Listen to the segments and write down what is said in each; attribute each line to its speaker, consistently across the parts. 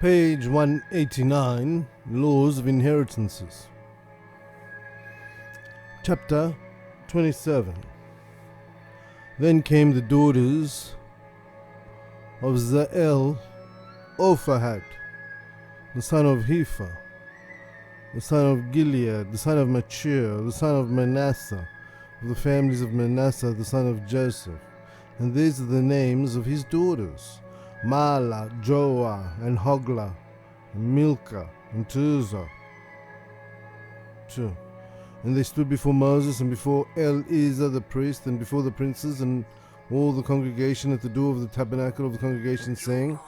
Speaker 1: Page 189, Laws of Inheritances. Chapter 27. Then came the daughters of Zael Ophahat, the son of Hepher, the son of Gilead, the son of Machir, the son of Manasseh, of the families of Manasseh, the son of Joseph. And these are the names of his daughters: Mahlah, Joah, and Hoglah, and Milcah, and Tirzah. 2. And they stood before Moses and before Eleazar the priest and before the princes and all the congregation at the door of the tabernacle of the congregation, saying,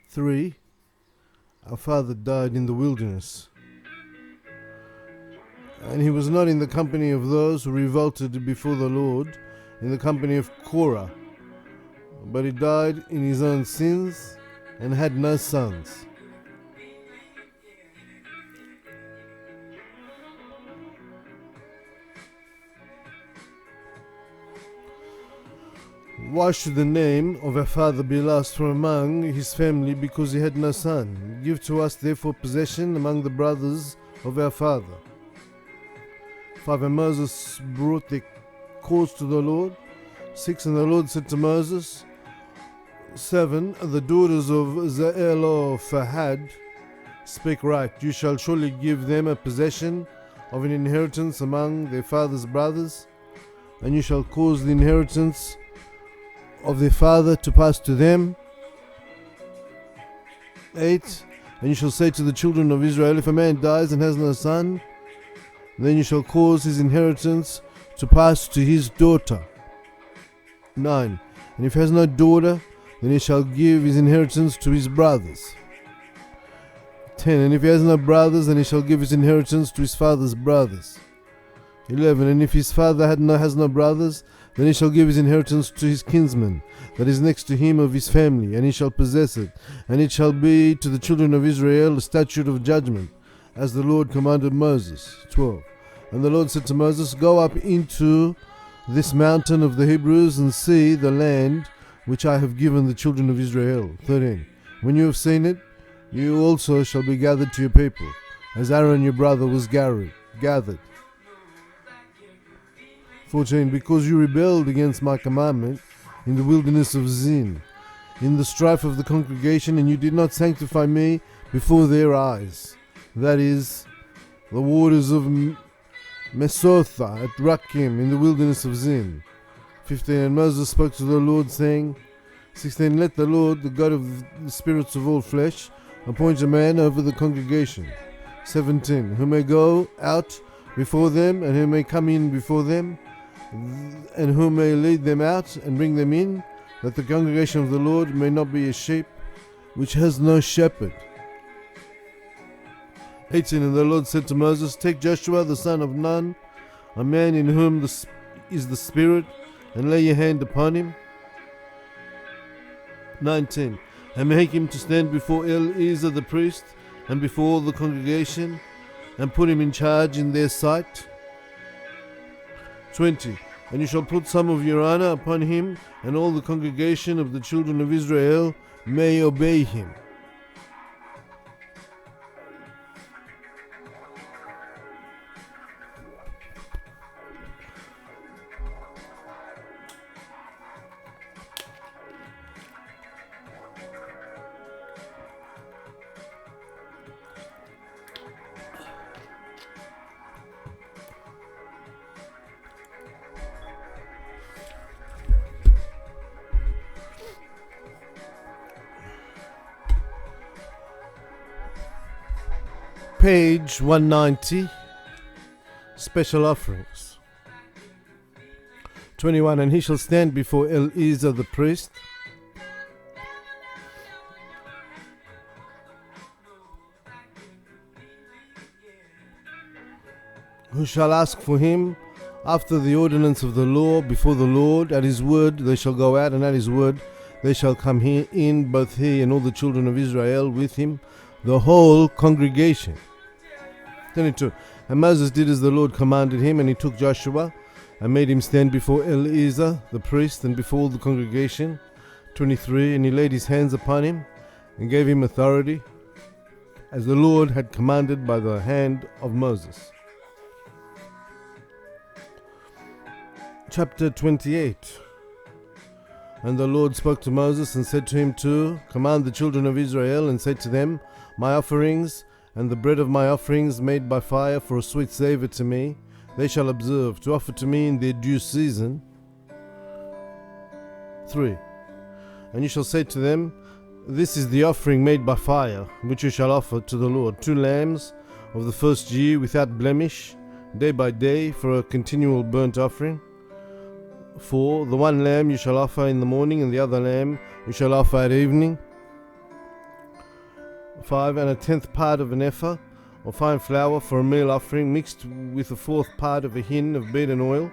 Speaker 1: 3. Our father died in the wilderness, and he was not in the company of those who revolted before the Lord, in the company of Korah, but he died in his own sins and had no sons. Why should the name of our father be lost from among his family because he had no son? Give to us therefore possession among the brothers of our father. 5. And Moses brought their cause to the Lord. 6. And the Lord said to Moses, 7. The daughters of Zelophehad speak right. You shall surely give them a possession of an inheritance among their father's brothers, and you shall cause the inheritance of their father to pass to them. 8. And you shall say to the children of Israel, if a man dies and has no son, then you shall cause his inheritance to pass to his daughter. 9. And if he has no daughter, then he shall give his inheritance to his brothers. 10. And if he has no brothers, then he shall give his inheritance to his father's brothers. 11. And if his father has no brothers, then he shall give his inheritance to his kinsman, that is next to him of his family, and he shall possess it. And it shall be to the children of Israel a statute of judgment, as the Lord commanded Moses. 12. And the Lord said to Moses, go up into this mountain of the Hebrews and see the land which I have given the children of Israel. 13. When you have seen it, you also shall be gathered to your people, as Aaron your brother was gathered. 14. Because you rebelled against my commandment in the wilderness of Zin, in the strife of the congregation, and you did not sanctify me before their eyes, that is, the waters of Mesotha at Rakim in the wilderness of Zin. 15. And Moses spoke to the Lord, saying, 16. Let the Lord, the God of the spirits of all flesh, appoint a man over the congregation. 17. Who may go out before them, and who may come in before them, and who may lead them out and bring them in, that the congregation of the Lord may not be a sheep which has no shepherd. 18. And the Lord said to Moses, take Joshua the son of Nun, a man in whom is the Spirit, and lay your hand upon him. 19. And make him to stand before Eleazar the priest and before all the congregation, and put him in charge in their sight. 20. And you shall put some of your honor upon him, and all the congregation of the children of Israel may obey him. Page 190, Special Offerings. 21. And he shall stand before Eleazar the priest, who shall ask for him after the ordinance of the law before the Lord. At his word they shall go out, and at his word they shall come in, both he and all the children of Israel with him, the whole congregation. 22. And Moses did as the Lord commanded him, and he took Joshua and made him stand before Eleazar the priest and before all the congregation. 23. And he laid his hands upon him and gave him authority, as the Lord had commanded by the hand of Moses. Chapter 28. And the Lord spoke to Moses and said to him to command the children of Israel and say to them, my offerings and the bread of my offerings made by fire for a sweet savour to me, they shall observe to offer to me in their due season. 3. And you shall say to them, this is the offering made by fire, which you shall offer to the Lord, 2 lambs of the first year without blemish, day by day, for a continual burnt offering. 4. The one lamb you shall offer in the morning, and the other lamb you shall offer at evening. 5. And a 10th part of an ephah of fine flour for a meal offering, mixed with a 4th part of a hin of beaten oil.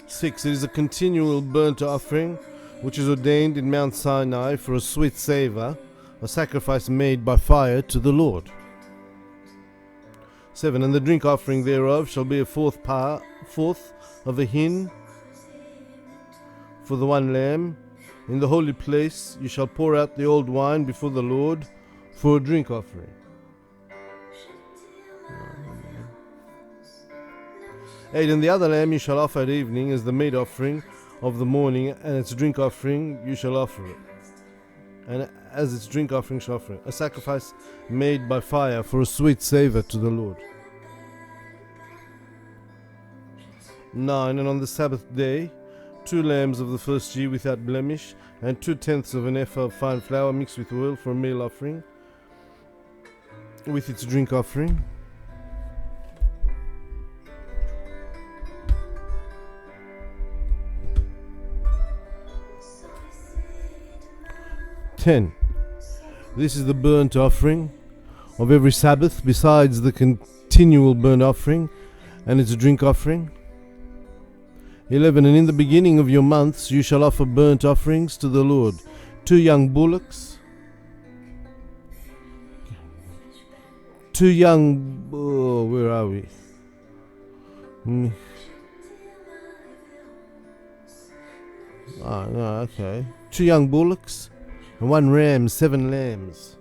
Speaker 1: 6. It is a continual burnt offering, which is ordained in Mount Sinai for a sweet savour, a sacrifice made by fire to the Lord. 7. And the drink offering thereof shall be a 4th of a hin for the one lamb. In the holy place you shall pour out the old wine before the Lord for a drink offering. 8. And the other lamb you shall offer at evening as the meat offering of the morning, and its drink offering you shall offer it. And as its drink offering shall offer it, a sacrifice made by fire for a sweet savour to the Lord. 9. And on the Sabbath day, 2 lambs of the first year without blemish, and 2/10 of an ephah of fine flour mixed with oil for a meal offering, with its drink offering. 10. This is the burnt offering of every Sabbath, besides the continual burnt offering and its drink offering. 11. And in the beginning of your months you shall offer burnt offerings to the Lord, 2 young bullocks, 2 young, where are we? No, okay. 2 young bullocks and 1 ram, 7 lambs.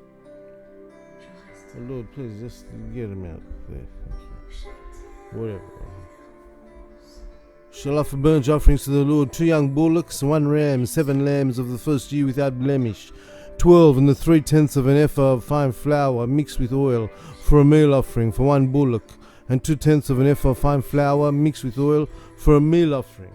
Speaker 1: Oh Lord, please just get them out there. Whatever. Shall offer burnt offerings to the Lord, 2 young bullocks, 1 ram, 7 lambs of the first year without blemish, 12 and the 3/10 of an ephah of fine flour mixed with oil for a meal offering for 1 bullock, and 2/10 of an ephah of fine flour mixed with oil for a meal offering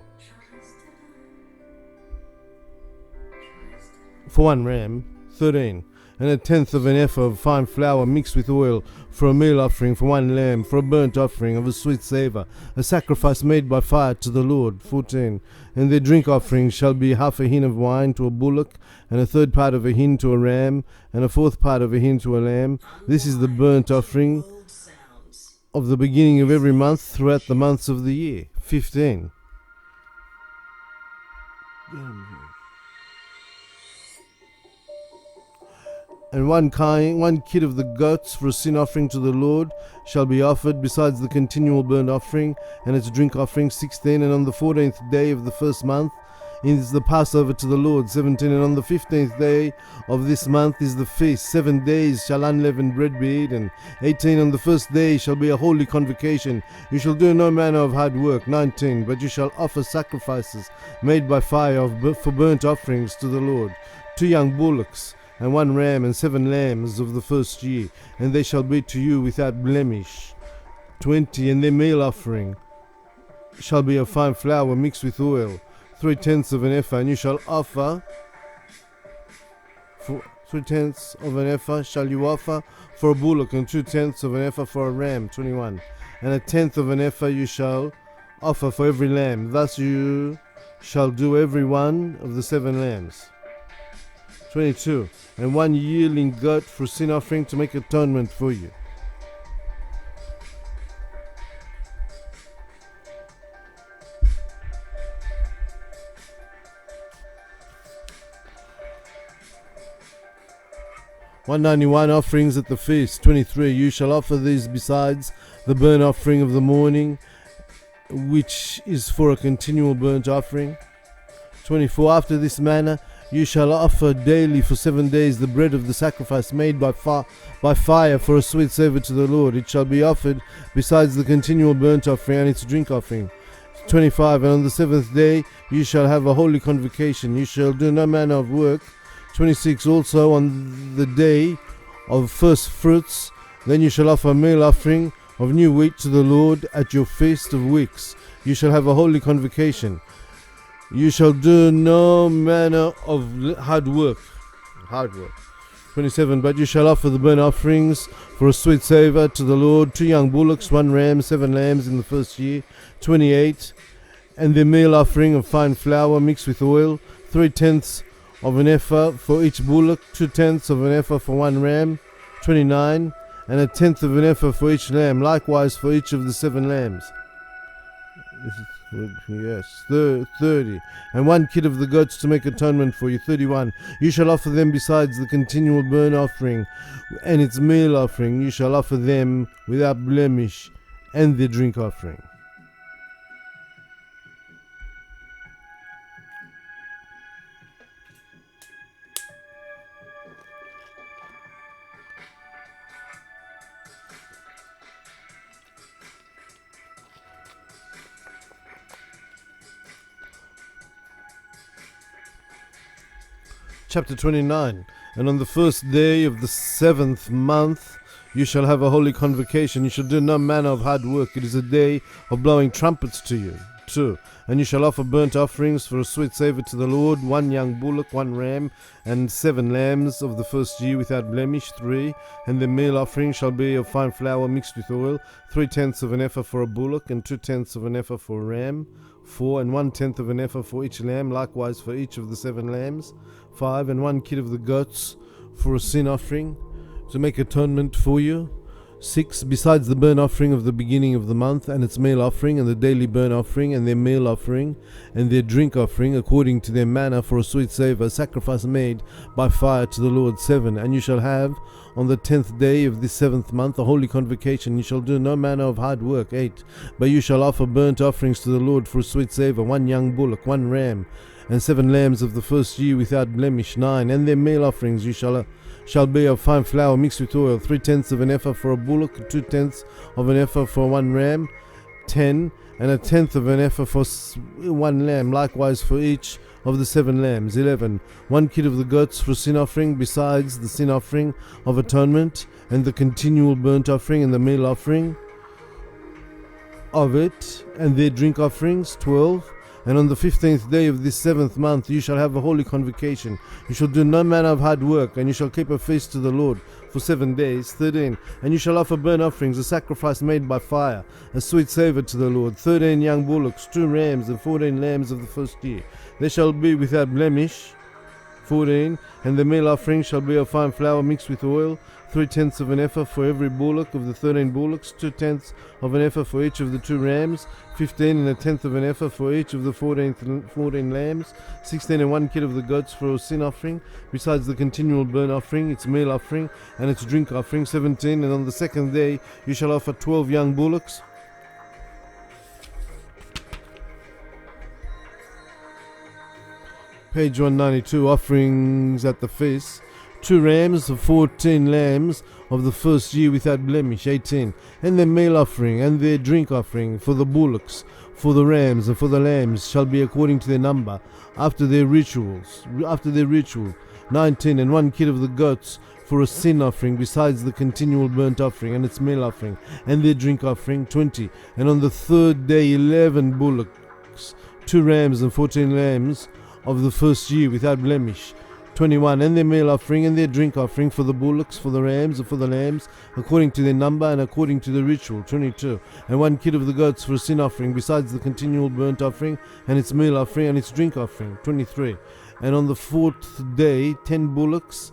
Speaker 1: for 1 ram. 13. And a 10th of an ephah of fine flour mixed with oil for a meal offering for 1 lamb, for a burnt offering of a sweet savour, a sacrifice made by fire to the Lord. 14. And their drink offering shall be half a hin of wine to a bullock, and a 3rd part of a hin to a ram, and a 4th part of a hin to a lamb. This is the burnt offering of the beginning of every month throughout the months of the year. 15. And 1 kid of the goats for a sin offering to the Lord shall be offered, besides the continual burnt offering and its drink offering. 16. And on the 14th day of the first month is the Passover to the Lord. 17. And on the 15th day of this month is the feast. 7 days shall unleavened bread be eaten. 18. On the first day shall be a holy convocation. You shall do no manner of hard work. 19. But you shall offer sacrifices made by fire for burnt offerings to the Lord, 2 young bullocks, and 1 ram, and 7 lambs of the first year, and they shall be to you without blemish. 20. And their meal offering shall be of fine flour mixed with oil, 3/10 of an ephah, and you shall offer for 3/10 of an ephah shall you offer for a bullock, and 2/10 of an ephah for a ram. 21. And a 10th of an ephah you shall offer for every lamb. Thus you shall do every one of the 7 lambs. 22. And 1 yearling goat for sin offering to make atonement for you. $191 offerings at the feast. 23. You shall offer these besides the burnt offering of the morning, which is for a continual burnt offering. 24. After this manner you shall offer daily for 7 days the bread of the sacrifice made by fire for a sweet savour to the Lord. It shall be offered besides the continual burnt offering and its drink offering. 25. And on the 7th day you shall have a holy convocation. You shall do no manner of work. 26. Also on the day of first fruits, then you shall offer a meal offering of new wheat to the Lord at your feast of weeks. You shall have a holy convocation. You shall do no manner of hard work. 27. But you shall offer the burnt offerings for a sweet savour to the Lord, 2 young bullocks, 1 ram, 7 lambs in the first year. 28. And the meal offering of fine flour mixed with oil, 3/10 of an ephah for each bullock, 2/10 of an ephah for 1 ram. 29. And 1/10 of an ephah for each lamb, likewise for each of the 7 lambs. Yes. 30. And 1 kid of the goats to make atonement for you. 31. You shall offer them besides the continual burnt offering and its meal offering. You shall offer them without blemish and the drink offering. Chapter 29. And on the first day of the 7th month you shall have a holy convocation. You shall do no manner of hard work. It is a day of blowing trumpets to you. 2. And you shall offer burnt offerings for a sweet savour to the Lord, 1 young bullock, 1 ram, and 7 lambs of the first year without blemish. 3. And the meal offering shall be of fine flour mixed with oil, 3/10 of an ephah for a bullock, and 2/10 of an ephah for a ram. 4. And 1/10 of an ephah for each lamb, likewise for each of the 7 lambs. 5. And 1 kid of the goats for a sin offering, to make atonement for you. 6. Besides the burnt offering of the beginning of the month, and its meal offering, and the daily burnt offering, and their meal offering, and their drink offering, according to their manner, for a sweet savour, sacrifice made by fire to the Lord. 7. And you shall have on the 10th day of this 7th month a holy convocation. You shall do no manner of hard work. 8. But you shall offer burnt offerings to the Lord for a sweet savour, 1 young bullock, 1 ram, and 7 lambs of the first year without blemish. 9. And their meal offerings you shall be of fine flour mixed with oil, 3/10 of an ephah for a bullock, 2/10 of an ephah for 1 ram. 10. And 1/10 of an ephah for 1 lamb, likewise for each of the 7 lambs. 11. 1 kid of the goats for sin offering, besides the sin offering of atonement, and the continual burnt offering, and the meal offering of it, and their drink offerings. 12. And on the 15th day of this 7th month you shall have a holy convocation. You shall do no manner of hard work, and you shall keep a feast to the Lord for 7 days. 13. And you shall offer burnt offerings, a sacrifice made by fire, a sweet savour to the Lord. 13 young bullocks, 2 rams, and 14 lambs of the first year. They shall be without blemish. 14. And the meal offering shall be of fine flour mixed with oil, 3/10 of an ephah for every bullock of the 13 bullocks, 2/10 of an ephah for each of the 2 rams. 15. And 1/10 of an ephah for each of the 14 lambs. 16. And 1 kid of the goats for a sin offering, besides the continual burnt offering, its meal offering, and its drink offering. 17. And on the 2nd day you shall offer 12 young bullocks, page 192, offerings at the feast, 2 rams of 14 lambs of the first year without blemish. 18. And their meal offering and their drink offering for the bullocks, for the rams, and for the lambs shall be according to their number, after their ritual. 19. And 1 kid of the goats for a sin offering, besides the continual burnt offering and its meal offering, and their drink offering. 20. And on the 3rd day 11 bullocks, 2 rams, and 14 lambs of the first year without blemish. 21. And their meal offering and their drink offering for the bullocks, for the rams, and for the lambs, according to their number and according to the ritual. 22. And 1 kid of the goats for a sin offering, besides the continual burnt offering and its meal offering and its drink offering. 23. And on the 4th day 10 bullocks,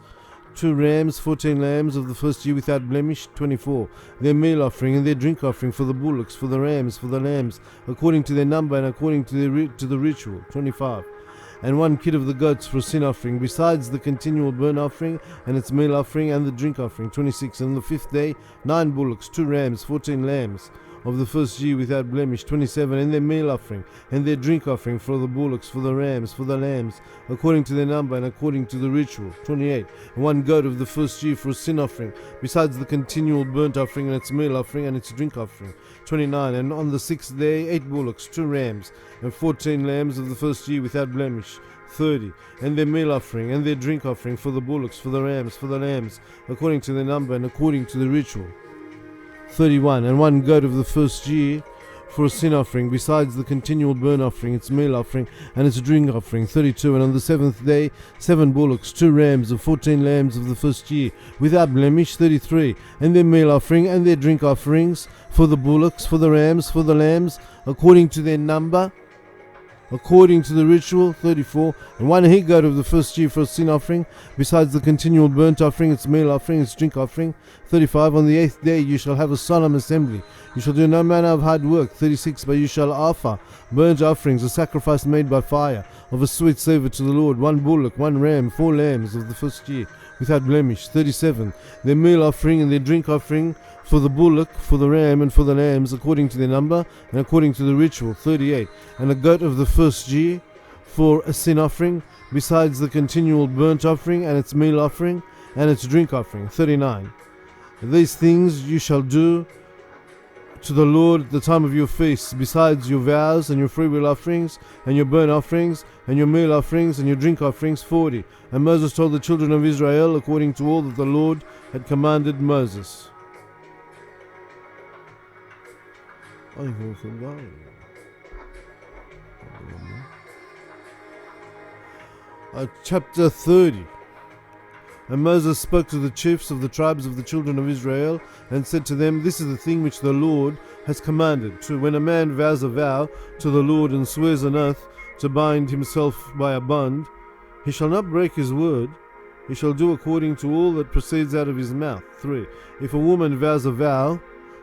Speaker 1: 2 rams, 14 lambs of the first year without blemish. 24. Their meal offering and their drink offering for the bullocks, for the rams, for the lambs, according to their number and according to the ritual. 25. And 1 kid of the goats for a sin offering, besides the continual burnt offering and its meal offering and the drink offering. 26. And on the 5th day 9 bullocks, 2 rams, 14 lambs of the first year without blemish. 27. And their meal offering, and their drink offering for the bullocks, for the rams, for the lambs, according to their number and according to the ritual. 28. And 1 goat of the first year for a sin offering, besides the continual burnt offering and its meal offering and its drink offering. 29. And on the 6th day 8 bullocks, 2 rams, and 14 lambs of the first year without blemish. 30. And their meal offering and their drink offering for the bullocks, for the rams, for the lambs, according to their number and according to the ritual. 31. And 1 goat of the first year for a sin offering, besides the continual burnt offering, its meal offering, and its drink offering. 32. And on the 7th day 7 bullocks, 2 rams, and 14 lambs of the first year without blemish. 33. And their meal offering and their drink offerings for the bullocks, for the rams, for the lambs, according to their number, according to the ritual. 34. And 1 he goat of the first year for a sin offering, besides the continual burnt offering, its meal offering, its drink offering. 35. On the 8th day you shall have a solemn assembly. You shall do no manner of hard work. 36. But you shall offer burnt offerings, a sacrifice made by fire, of a sweet savour to the Lord. 1 bullock, 1 ram, 4 lambs of the first year without blemish. 37. Their meal offering and their drink offering for the bullock, for the ram, and for the lambs, according to their number and according to the ritual. 38. And a goat of the first year for a sin offering, besides the continual burnt offering and its meal offering and its drink offering. 39. These things you shall do to the Lord at the time of your feasts, besides your vows and your freewill offerings and your burnt offerings and your meal offerings and your drink offerings. 40. And Moses told the children of Israel according to all that the Lord had commanded Moses. Chapter 30. And Moses spoke to the chiefs of the tribes of the children of Israel, and said to them, This is the thing which the Lord has commanded, to when a man vows a vow to the Lord and swears an oath to bind himself by a bond, he shall not break his word. He shall do according to all that proceeds out of his mouth. 3. If a woman vows a vow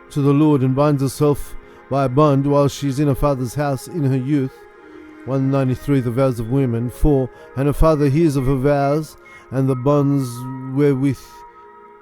Speaker 1: to the Lord and binds herself by a bond while she is in her father's house in her youth. 193. The vows of women. 4. And her father hears of her vows and the bonds wherewith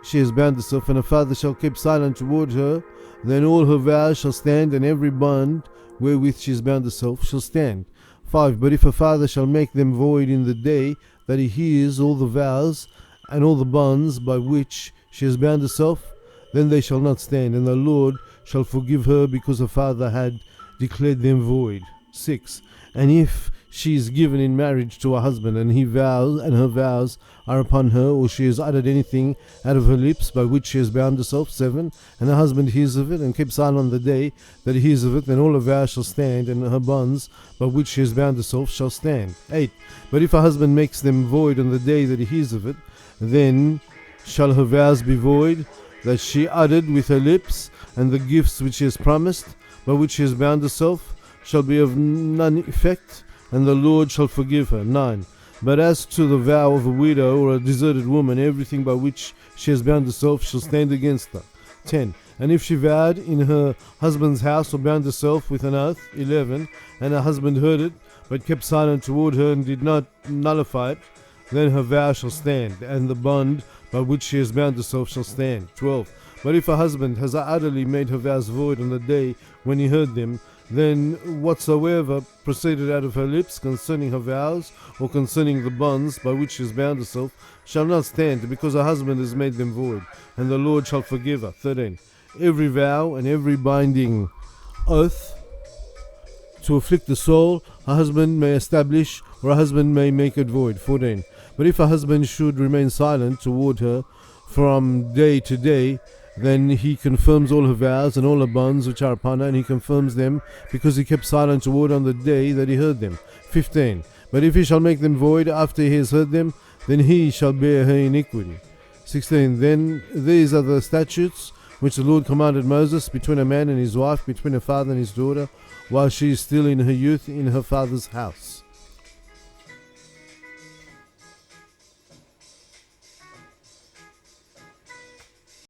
Speaker 1: she has bound herself, and her father shall keep silent toward her, then all her vows shall stand, and every bond wherewith she has bound herself shall stand. 5. But if her father shall make them void in the day that he hears all the vows and all the bonds by which she has bound herself, then they shall not stand, and the Lord shall forgive her, because her father had declared them void. 6. And if she is given in marriage to a husband, and he vows, and her vows are upon her, or she has uttered anything out of her lips by which she has bound herself. 7. And her husband hears of it, and keeps silent on the day that he hears of it, then all her vows shall stand, and her bonds by which she has bound herself shall stand. 8. But if her husband makes them void on the day that he hears of it, then shall her vows be void that she uttered with her lips, and the gifts which she has promised, by which she has bound herself, shall be of none effect, and the Lord shall forgive her. 9. But as to the vow of a widow or a deserted woman, everything by which she has bound herself shall stand against her. 10. And if she vowed in her husband's house or bound herself with an oath. 11. And her husband heard it, but kept silent toward her and did not nullify it, then her vow shall stand, and the bond by which she has bound herself shall stand. 12. But if her husband has utterly made her vows void on the day when he heard them, then whatsoever proceeded out of her lips concerning her vows, or concerning the bonds by which she has bound herself, shall not stand, because her husband has made them void, and the Lord shall forgive her. 13. Every vow and every binding oath to afflict the soul, her husband may establish, or her husband may make it void. 14. But if her husband should remain silent toward her from day to day, then he confirms all her vows and all her bonds which are upon her, and he confirms them, because he kept silent toward on the day that he heard them. 15. But if he shall make them void after he has heard them, then he shall bear her iniquity. 16. Then these are the statutes which the Lord commanded Moses, between a man and his wife, between a father and his daughter, while she is still in her youth in her father's house.